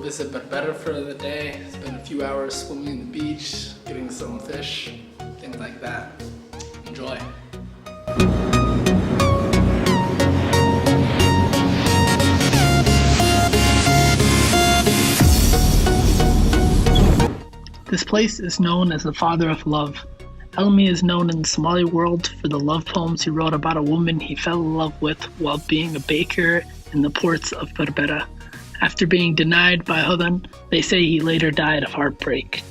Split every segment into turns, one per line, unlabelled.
visit Berbera for the day, spend a few hours swimming in the beach, getting some fish, things like that. Enjoy. This place is known as the Father of Love. Elmi is known in the Somali world for the love poems he wrote about a woman he fell in love with while being a baker in the ports of Berbera. After being denied by Hudan, they say he later died of heartbreak.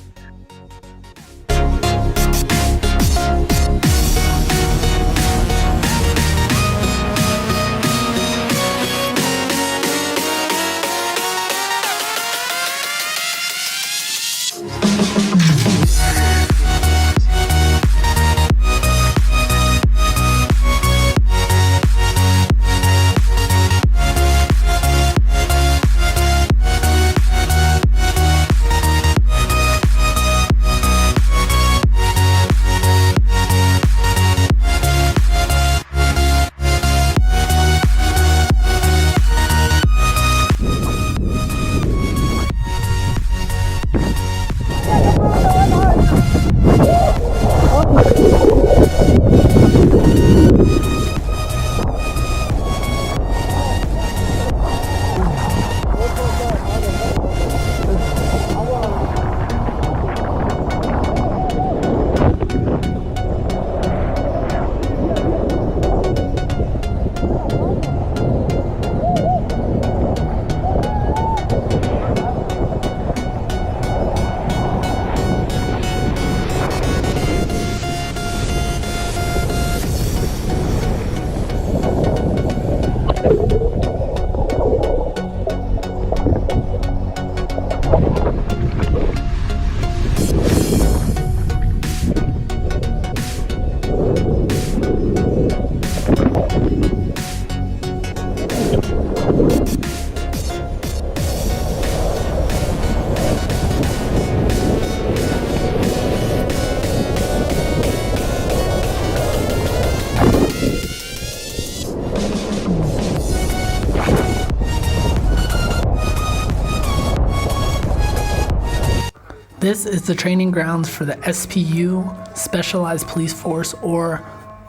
This is the training grounds for the SPU, Specialized Police Force, or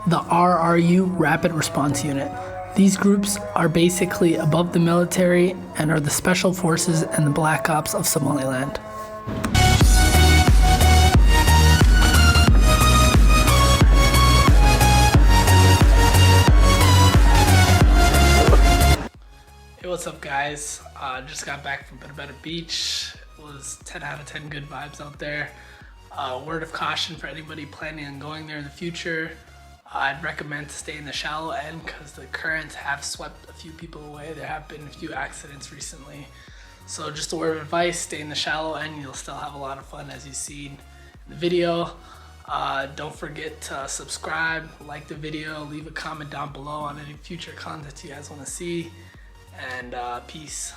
the RRU, Rapid Response Unit. These groups are basically above the military and are the special forces and the black ops of Somaliland. Hey, what's up guys? Just got back from Berbera Beach. It was 10 out of 10 good vibes out there. Word of caution for anybody planning on going there in the future. I'd recommend to stay in the shallow end because the currents have swept a few people away. There have been a few accidents recently. So just a word of advice, stay in the shallow end. You'll still have a lot of fun as you've seen in the video. Don't forget to subscribe, like the video, leave a comment down below on any future content you guys want to see. And peace.